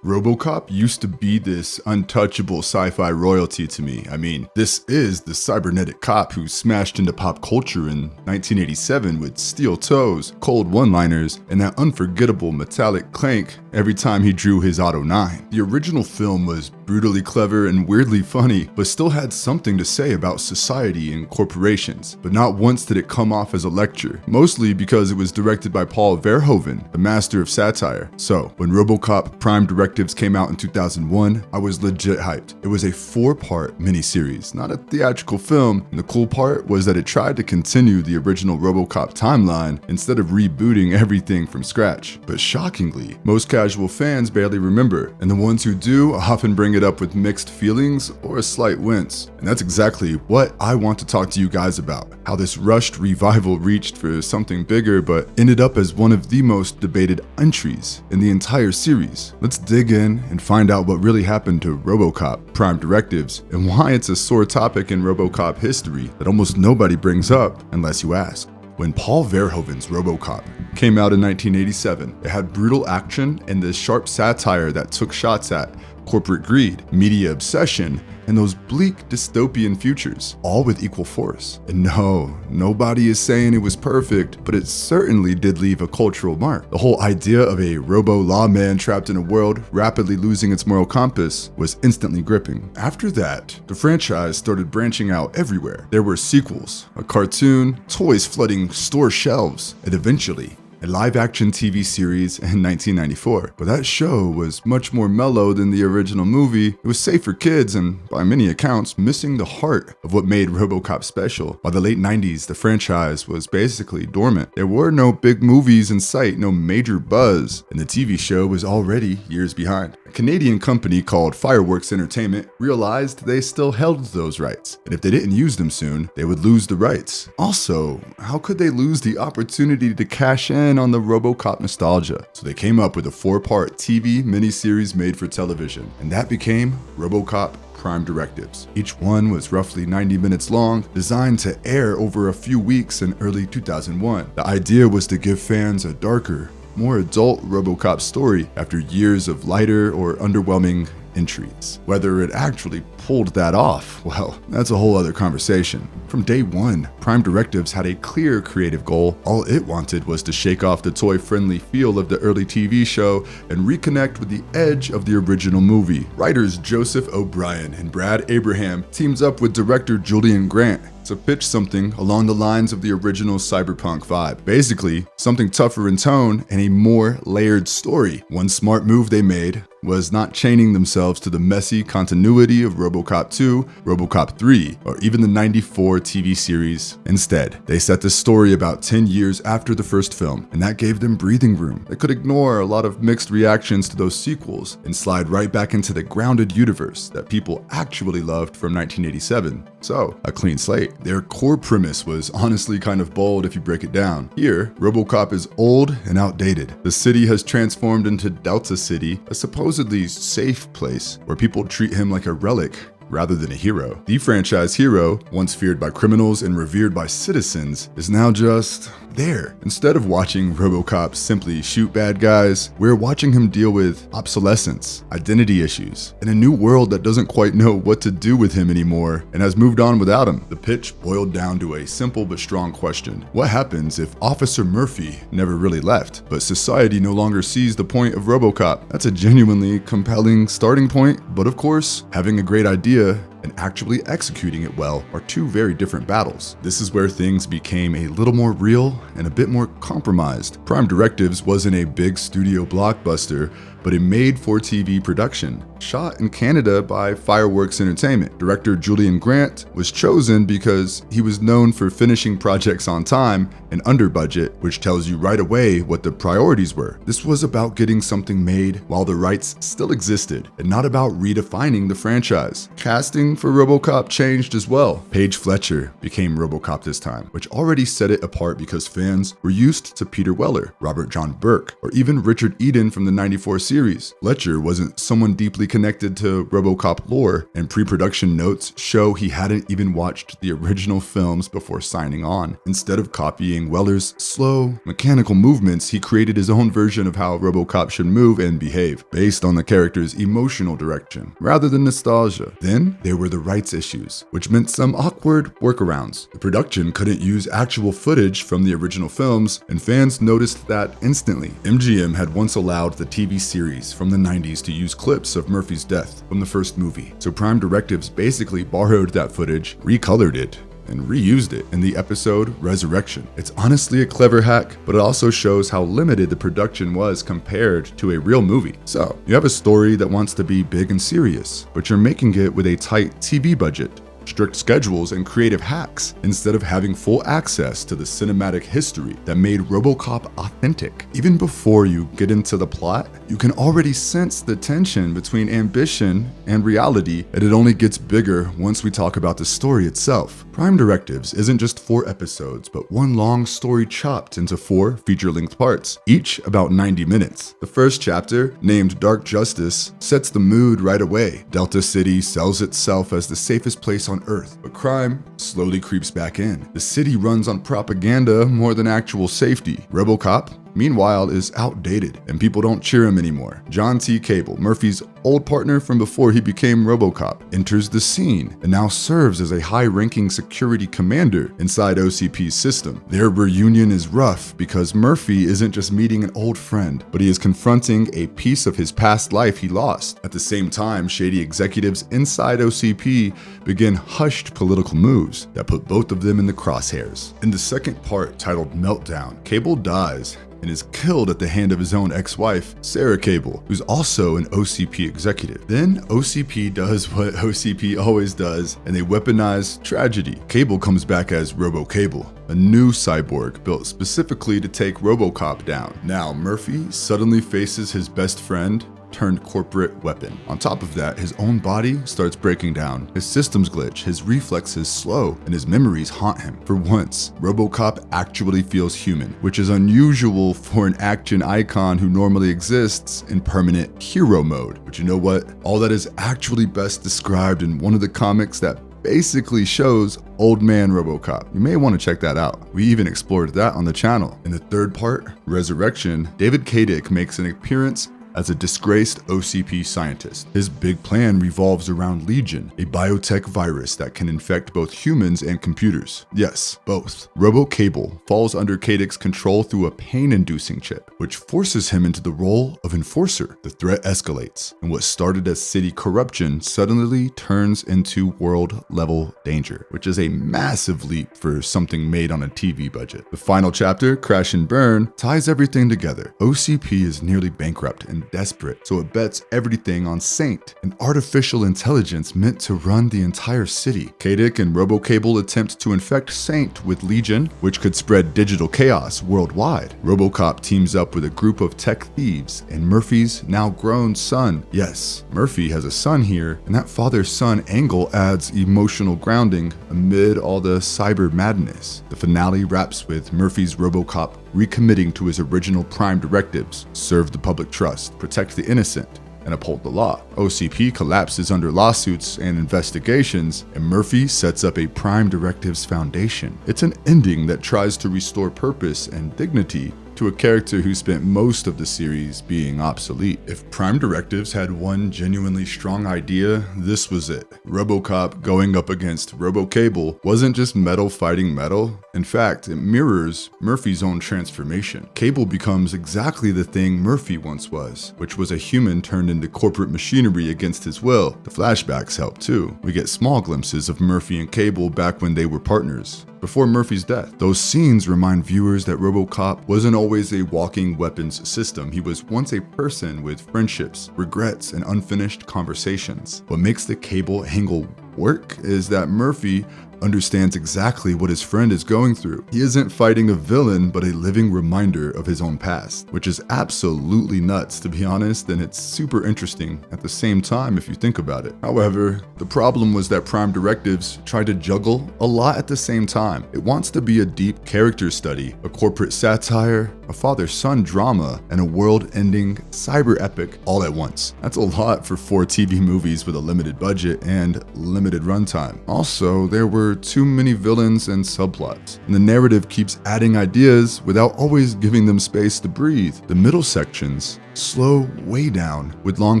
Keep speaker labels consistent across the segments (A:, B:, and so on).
A: RoboCop used to be this untouchable sci-fi royalty to me. I mean, this is the cybernetic cop who smashed into pop culture in 1987 with steel toes, cold one-liners, and that unforgettable metallic clank every time he drew his Auto 9. The original film was brutally clever and weirdly funny, but still had something to say about society and corporations. But not once did it come off as a lecture, mostly because it was directed by Paul Verhoeven, the master of satire. So, when RoboCop Prime Directives came out in 2001, I was legit hyped. It was a 4-part miniseries, not a theatrical film, and the cool part was that it tried to continue the original RoboCop timeline instead of rebooting everything from scratch. But shockingly, most casual fans barely remember, and the ones who do often bring it up with mixed feelings or a slight wince. And that's exactly what I want to talk to you guys about. How this rushed revival reached for something bigger but ended up as one of the most debated entries in the entire series. Let's dig in and find out what really happened to RoboCop Prime Directives and why it's a sore topic in RoboCop history that almost nobody brings up unless you ask. When Paul Verhoeven's RoboCop came out in 1987, it had brutal action and the sharp satire that took shots at corporate greed, media obsession, and those bleak dystopian futures, all with equal force. And no, nobody is saying it was perfect, but it certainly did leave a cultural mark. The whole idea of a robo-lawman trapped in a world rapidly losing its moral compass was instantly gripping. After that, the franchise started branching out everywhere. There were sequels, a cartoon, toys flooding store shelves, and eventually, a live-action TV series in 1994. But that show was much more mellow than the original movie. It was safe for kids and, by many accounts, missing the heart of what made RoboCop special. By the late 90s, the franchise was basically dormant. There were no big movies in sight, no major buzz, and the TV show was already years behind. A Canadian company called Fireworks Entertainment realized they still held those rights, and if they didn't use them soon, they would lose the rights. Also, how could they lose the opportunity to cash in on the RoboCop nostalgia? So they came up with a 4-part TV miniseries made for television, and that became RoboCop Prime Directives. Each one was roughly 90 minutes long, designed to air over a few weeks in early 2001. The idea was to give fans a darker, more adult RoboCop story after years of lighter or underwhelming entries. Whether it actually pulled that off, well, that's a whole other conversation. From day one, Prime Directives had a clear creative goal. All it wanted was to shake off the toy-friendly feel of the early TV show and reconnect with the edge of the original movie. Writers Joseph O'Brien and Brad Abraham teams up with director Julian Grant to pitch something along the lines of the original cyberpunk vibe. Basically, something tougher in tone and a more layered story. One smart move they made was not chaining themselves to the messy continuity of RoboCop 2, RoboCop 3, or even the 94 TV series. Instead, they set the story about 10 years after the first film, and that gave them breathing room. They could ignore a lot of mixed reactions to those sequels and slide right back into the grounded universe that people actually loved from 1987. So, a clean slate. Their core premise was honestly kind of bold if you break it down. Here, RoboCop is old and outdated. The city has transformed into Delta City, a supposedly safe place where people treat him like a relic rather than a hero. The franchise hero, once feared by criminals and revered by citizens, is now just there. Instead of watching RoboCop simply shoot bad guys, we're watching him deal with obsolescence, identity issues, and a new world that doesn't quite know what to do with him anymore and has moved on without him. The pitch boiled down to a simple but strong question. What happens if Officer Murphy never really left, but society no longer sees the point of RoboCop? That's a genuinely compelling starting point, but of course, having a great idea and actually executing it well are two very different battles. This is where things became a little more real and a bit more compromised. Prime Directives wasn't a big studio blockbuster, but a made-for-TV production, shot in Canada by Fireworks Entertainment. Director Julian Grant was chosen because he was known for finishing projects on time and under budget, which tells you right away what the priorities were. This was about getting something made while the rights still existed, and not about redefining the franchise. Casting casting for RoboCop changed as well. Paige Fletcher became RoboCop this time, which already set it apart because fans were used to Peter Weller, Robert John Burke, or even Richard Eden from the '94 series. Fletcher wasn't someone deeply connected to RoboCop lore, and pre-production notes show he hadn't even watched the original films before signing on. Instead of copying Weller's slow, mechanical movements, he created his own version of how RoboCop should move and behave, based on the character's emotional direction, rather than nostalgia. Then, there were the rights issues, which meant some awkward workarounds. The production couldn't use actual footage from the original films, and fans noticed that instantly. MGM had once allowed the TV series from the 90s to use clips of Murphy's death from the first movie, so Prime Directives basically borrowed that footage, recolored it, and reused it in the episode Resurrection. It's honestly a clever hack, but it also shows how limited the production was compared to a real movie. So, you have a story that wants to be big and serious, but you're making it with a tight TV budget, strict schedules, and creative hacks, instead of having full access to the cinematic history that made RoboCop authentic. Even before you get into the plot, you can already sense the tension between ambition and reality, and it only gets bigger once we talk about the story itself. Prime Directives isn't just 4 episodes, but one long story chopped into 4 feature-length parts, each about 90 minutes. The first chapter, named Dark Justice, sets the mood right away. Delta City sells itself as the safest place on Earth, but crime slowly creeps back in. The city runs on propaganda more than actual safety. RoboCop, meanwhile, is outdated, and people don't cheer him anymore. John T. Cable, Murphy's old partner from before he became RoboCop, enters the scene and now serves as a high-ranking security commander inside OCP's system. Their reunion is rough because Murphy isn't just meeting an old friend, but he is confronting a piece of his past life he lost. At the same time, shady executives inside OCP begin hushed political moves that put both of them in the crosshairs. In the second part, titled Meltdown, Cable dies and is killed at the hand of his own ex-wife, Sarah Cable, who's also an OCP executive. Then OCP does what OCP always does, and they weaponize tragedy. Cable comes back as RoboCable, a new cyborg built specifically to take RoboCop down. Now Murphy suddenly faces his best friend turned corporate weapon. On top of that, his own body starts breaking down. His systems glitch, his reflexes slow, and his memories haunt him. For once, RoboCop actually feels human, which is unusual for an action icon who normally exists in permanent hero mode. But you know what? All that is actually best described in one of the comics that basically shows Old Man RoboCop. You may want to check that out. We even explored that on the channel. In the third part, Resurrection, David Kadick makes an appearance as a disgraced OCP scientist. His big plan revolves around Legion, a biotech virus that can infect both humans and computers. Yes, both. RoboCable falls under Kadick's control through a pain-inducing chip, which forces him into the role of enforcer. The threat escalates, and what started as city corruption suddenly turns into world-level danger, which is a massive leap for something made on a TV budget. The final chapter, Crash and Burn, ties everything together. OCP is nearly bankrupt and desperate, so it bets everything on Saint, an artificial intelligence meant to run the entire city. Kadick and RoboCable attempt to infect Saint with Legion, which could spread digital chaos worldwide. RoboCop teams up with a group of tech thieves and Murphy's now grown son. Yes, Murphy has a son here, and that father-son angle adds emotional grounding amid all the cyber madness. The finale wraps with Murphy's RoboCop recommitting to his original Prime Directives: serve the public trust, protect the innocent, and uphold the law. OCP collapses under lawsuits and investigations, and Murphy sets up a Prime Directives foundation. It's an ending that tries to restore purpose and dignity to a character who spent most of the series being obsolete. If Prime Directives had one genuinely strong idea, this was it. RoboCop going up against RoboCable wasn't just metal fighting metal. In fact, it mirrors Murphy's own transformation. Cable becomes exactly the thing Murphy once was, which was a human turned into corporate machinery against his will. The flashbacks help too. We get small glimpses of Murphy and Cable back when they were partners, before Murphy's death. Those scenes remind viewers that RoboCop wasn't always a walking weapons system. He was once a person with friendships, regrets, and unfinished conversations. What makes the Cable angle work is that Murphy understands exactly what his friend is going through. He isn't fighting a villain, but a living reminder of his own past, which is absolutely nuts, to be honest, and it's super interesting at the same time if you think about it. However, the problem was that Prime Directives tried to juggle a lot at the same time. It wants to be a deep character study, a corporate satire, a father-son drama, and a world-ending cyber epic all at once. That's a lot for 4 TV movies with a limited budget and limited runtime. Also, there were too many villains and subplots, and the narrative keeps adding ideas without always giving them space to breathe. The middle sections slow way down, with long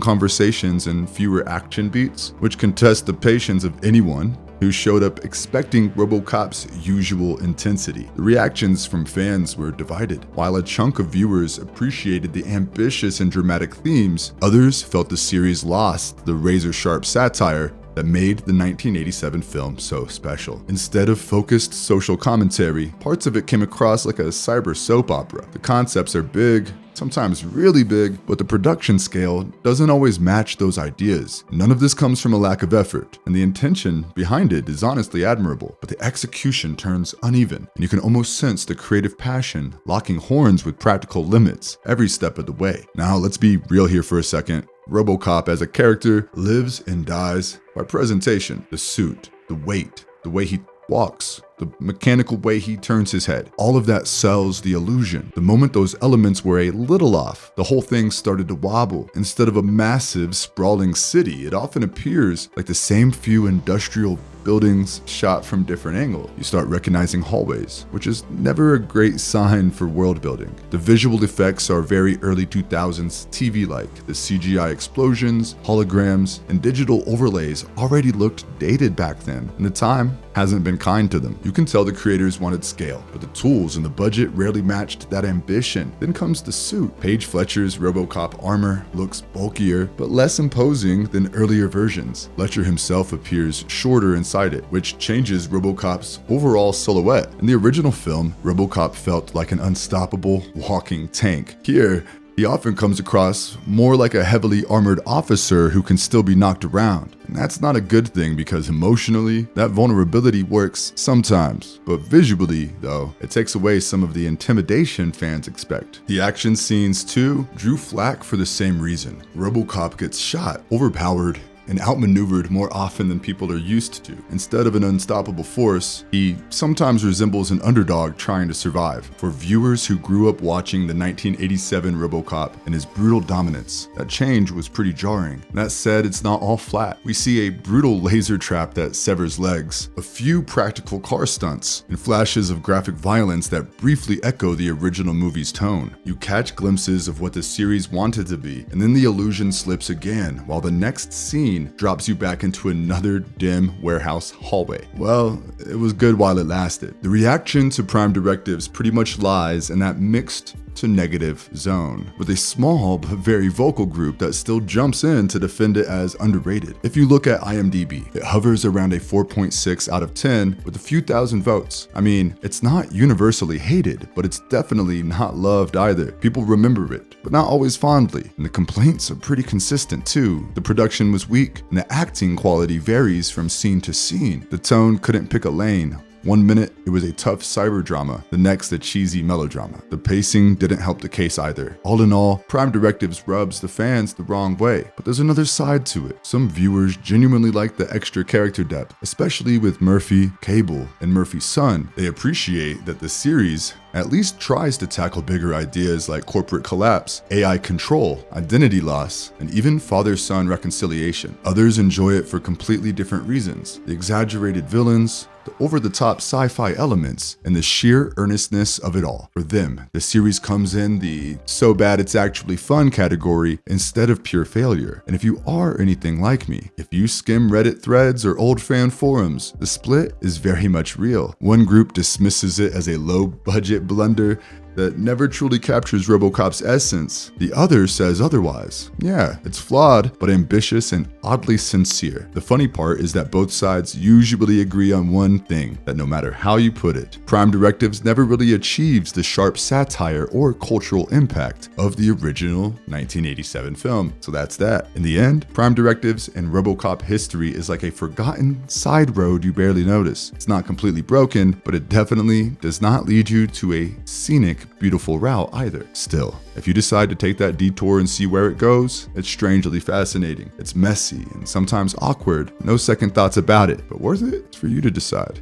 A: conversations and fewer action beats, which can test the patience of anyone who showed up expecting RoboCop's usual intensity. The reactions from fans were divided. While a chunk of viewers appreciated the ambitious and dramatic themes, others felt the series lost the razor-sharp satire that made the 1987 film so special. Instead of focused social commentary, parts of it came across like a cyber soap opera. The concepts are big, sometimes really big, but the production scale doesn't always match those ideas. None of this comes from a lack of effort, and the intention behind it is honestly admirable, but the execution turns uneven, and you can almost sense the creative passion locking horns with practical limits every step of the way. Now, let's be real here for a second. RoboCop as a character lives and dies by presentation. The suit, the weight, the way he walks, the mechanical way he turns his head. All of that sells the illusion. The moment those elements were a little off, the whole thing started to wobble. Instead of a massive, sprawling city, it often appears like the same few industrial buildings shot from different angles. You start recognizing hallways, which is never a great sign for world building. The visual effects are very early 2000s TV-like. The CGI explosions, holograms, and digital overlays already looked dated back then, and the time hasn't been kind to them. You can tell the creators wanted scale, but the tools and the budget rarely matched that ambition. Then comes the suit. Paige Fletcher's RoboCop armor looks bulkier, but less imposing than earlier versions. Fletcher himself appears shorter inside it, which changes RoboCop's overall silhouette. In the original film, RoboCop felt like an unstoppable walking tank. Here, he often comes across more like a heavily armored officer who can still be knocked around. And that's not a good thing because emotionally, that vulnerability works sometimes. But visually, though, it takes away some of the intimidation fans expect. The action scenes, too, drew flack for the same reason. RoboCop gets shot, overpowered, and outmaneuvered more often than people are used to. Instead of an unstoppable force, he sometimes resembles an underdog trying to survive. For viewers who grew up watching the 1987 RoboCop and his brutal dominance, that change was pretty jarring. That said, it's not all flat. We see a brutal laser trap that severs legs, a few practical car stunts, and flashes of graphic violence that briefly echo the original movie's tone. You catch glimpses of what the series wanted to be, and then the illusion slips again, while the next scene drops you back into another dim warehouse hallway. Well, it was good while it lasted. The reaction to Prime Directives pretty much lies in that mixed to negative zone, with a small but very vocal group that still jumps in to defend it as underrated. If you look at IMDb, it hovers around a 4.6 out of 10 with a few thousand votes. I mean, it's not universally hated, but it's definitely not loved either. People remember it, but not always fondly, and the complaints are pretty consistent too. The production was weak, and the acting quality varies from scene to scene. The tone couldn't pick a lane. One minute, it was a tough cyber drama, the next a cheesy melodrama. The pacing didn't help the case either. All in all, Prime Directives rubs the fans the wrong way, but there's another side to it. Some viewers genuinely like the extra character depth, especially with Murphy, Cable, and Murphy's son. They appreciate that the series at least tries to tackle bigger ideas like corporate collapse, AI control, identity loss, and even father-son reconciliation. Others enjoy it for completely different reasons. The exaggerated villains, the over-the-top sci-fi elements, and the sheer earnestness of it all. For them, the series comes in the so bad it's actually fun category instead of pure failure. And if you are anything like me, if you skim Reddit threads or old fan forums, the split is very much real. One group dismisses it as a low-budget blunder, that never truly captures RoboCop's essence. The other says otherwise. Yeah, it's flawed, but ambitious and oddly sincere. The funny part is that both sides usually agree on one thing, that no matter how you put it, Prime Directives never really achieves the sharp satire or cultural impact of the original 1987 film. So that's that. In the end, Prime Directives and RoboCop history is like a forgotten side road you barely notice. It's not completely broken, but it definitely does not lead you to a scenic, beautiful route either. Still, if you decide to take that detour and see where it goes, it's strangely fascinating. It's messy and sometimes awkward. No second thoughts about it, but worth it? It's for you to decide.